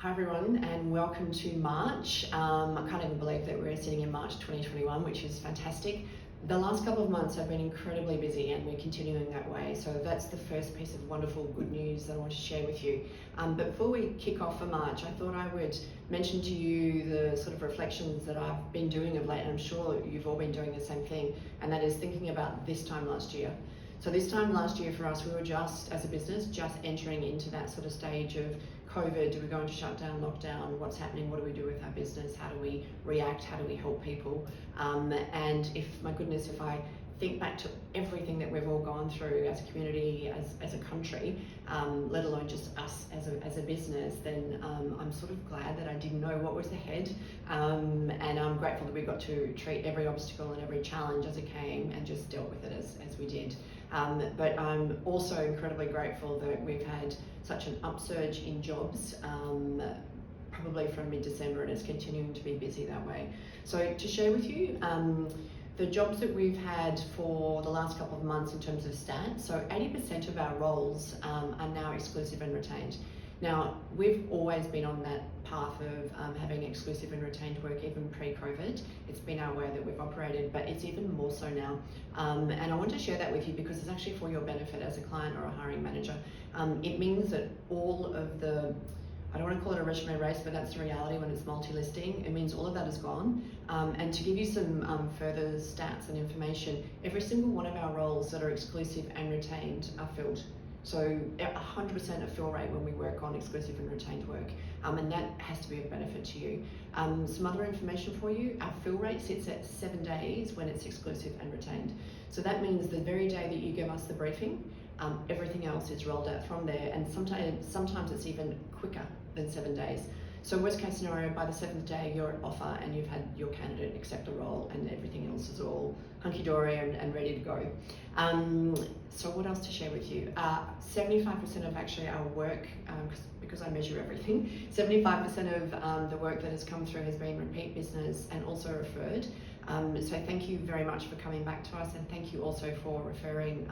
Hi everyone, and welcome to March. I can't even believe that we're sitting in March 2021, which is fantastic. The last couple of months have been incredibly busy and we're continuing that way. So that's the first piece of wonderful good news that I want to share with you. But before we kick off for March, I thought I would mention to you the sort of reflections that I've been doing of late, and I'm sure you've all been doing the same thing, and that is thinking about this time last year. So this time last year for us, we were just, as a business, just entering into that sort of stage of COVID. Do we go into shutdown, lockdown? What's happening? What do we do with our business? How do we react? How do we help people? And if I think back to everything that we've all gone through as a community, as a country, let alone just us as a business, then I'm sort of glad that I didn't know what was ahead. And I'm grateful that we got to treat every obstacle and every challenge as it came and just dealt with it as we did. But I'm also incredibly grateful that we've had such an upsurge in jobs, probably from mid-December, and it's continuing to be busy that way. So to share with you, the jobs that we've had for the last couple of months in terms of stats, so 80% of our roles are now exclusive and retained. Now, we've always been on that path of having exclusive and retained work even pre-COVID. It's been our way that we've operated, but it's even more so now. And I want to share that with you because it's actually for your benefit as a client or a hiring manager. It means that all of the, I don't want to call it a resume race, but that's the reality when it's multi-listing. It means all of that is gone. And to give you some further stats and information, every single one of our roles that are exclusive and retained are filled. So 100% a fill rate when we work on exclusive and retained work, and that has to be of benefit to you. Some other information for you, our fill rate sits at 7 days when it's exclusive and retained. So that means the very day that you give us the briefing, everything else is rolled out from there, and sometimes it's even quicker than 7 days. So worst case scenario, by the 7th day you're at offer and you've had your candidate accept the role and everything else is all hunky-dory and ready to go. So what else to share with you? 75% of actually our work, because I measure everything, 75% of the work that has come through has been repeat business and also referred. So thank you very much for coming back to us, and thank you also for referring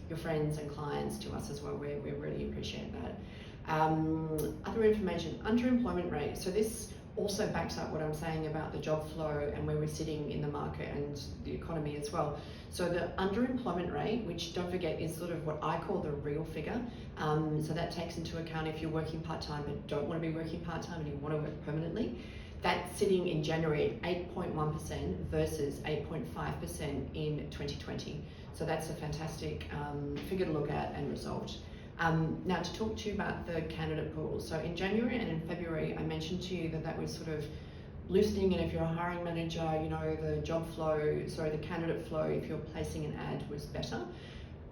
your friends and clients to us as well. We really appreciate that. Other information, underemployment rate. So this also backs up what I'm saying about the job flow and where we're sitting in the market and the economy as well. So the underemployment rate, which don't forget is sort of what I call the real figure. So that takes into account if you're working part-time but don't want to be working part-time and you want to work permanently. That's sitting in January at 8.1% versus 8.5% in 2020. So that's a fantastic figure to look at and resolved. Now to talk to you about the candidate pool. So in January and in February, I mentioned to you that was sort of loosening, and if you're a hiring manager, you know, the candidate flow, if you're placing an ad was better.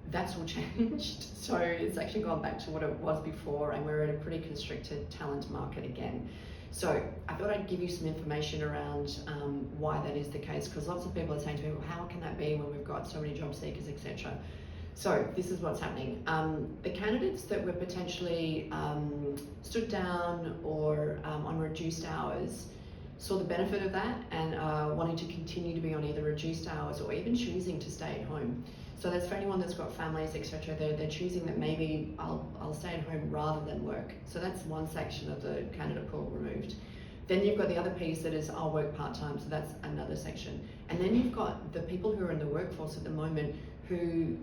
That's all changed. So it's actually gone back to what it was before, and we're in a pretty constricted talent market again. So I thought I'd give you some information around why that is the case, because lots of people are saying to me, well, how can that be when we've got so many job seekers, etc. So this is what's happening. The candidates that were potentially stood down or on reduced hours saw the benefit of that and wanting to continue to be on either reduced hours or even choosing to stay at home. So that's for anyone that's got families, etc. They're choosing that maybe I'll stay at home rather than work. So that's one section of the candidate pool removed. Then you've got the other piece that is I'll work part-time, so that's another section. And then you've got the people who are in the workforce at the moment who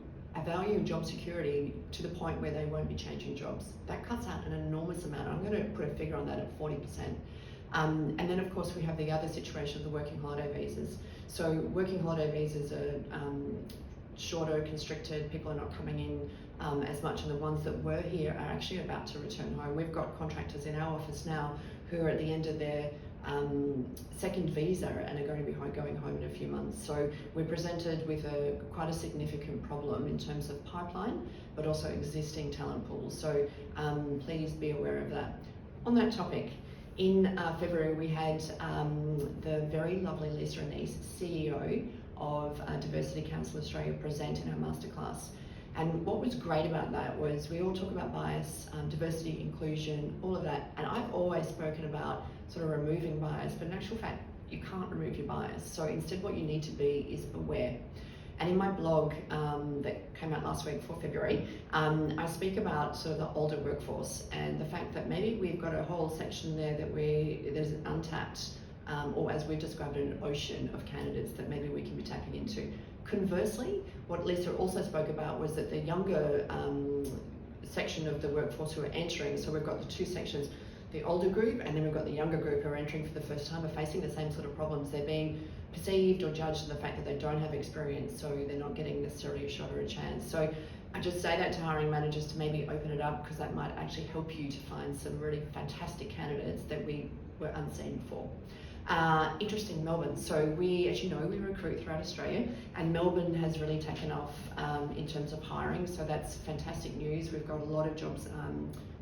value job security to the point where they won't be changing jobs. That cuts out an enormous amount. I'm going to put a figure on that at 40%. And then of course we have the other situation of the working holiday visas. So working holiday visas are shorter, constricted, people are not coming in as much, and the ones that were here are actually about to return home. We've got contractors in our office now who are at the end of their second visa and are going to be going home in a few months. So we're presented with quite a significant problem in terms of pipeline, but also existing talent pools. So please be aware of that. On that topic, in February we had the very lovely Lisa Anise, CEO of Diversity Council Australia, present in our masterclass. And what was great about that was we all talk about bias, diversity, inclusion, all of that. And I've always spoken about sort of removing bias, but in actual fact, you can't remove your bias. So instead what you need to be is aware. And in my blog that came out last week for February, I speak about sort of the older workforce and the fact that maybe we've got a whole section there that there's an untapped, or as we've described it, an ocean of candidates that maybe we can be tapping into. Conversely, what Lisa also spoke about was that the younger section of the workforce who are entering, so we've got the two sections, the older group and then we've got the younger group who are entering for the first time, are facing the same sort of problems. They're being perceived or judged in the fact that they don't have experience, so they're not getting necessarily a shot or a chance. So I just say that to hiring managers to maybe open it up, because that might actually help you to find some really fantastic candidates that we were unseen for. Interest in Melbourne. So we, as you know, we recruit throughout Australia, and Melbourne has really taken off in terms of hiring. So that's fantastic news. We've got a lot of jobs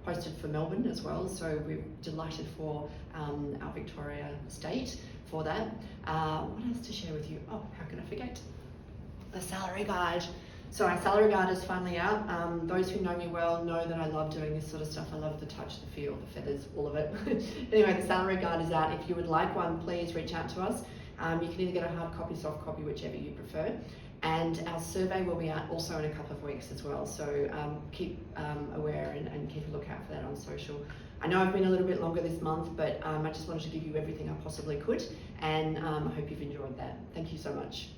posted for Melbourne as well. So we're delighted for our Victoria state for that. What else to share with you? Oh, how can I forget? The salary guide. So our salary guide is finally out. Those who know me well know that I love doing this sort of stuff. I love the touch, the feel, the feathers, all of it. Anyway, the salary guide is out. If you would like one, please reach out to us. You can either get a hard copy, soft copy, whichever you prefer. And our survey will be out also in a couple of weeks as well. So keep aware and keep a lookout for that on social. I know I've been a little bit longer this month, but I just wanted to give you everything I possibly could. And I hope you've enjoyed that. Thank you so much.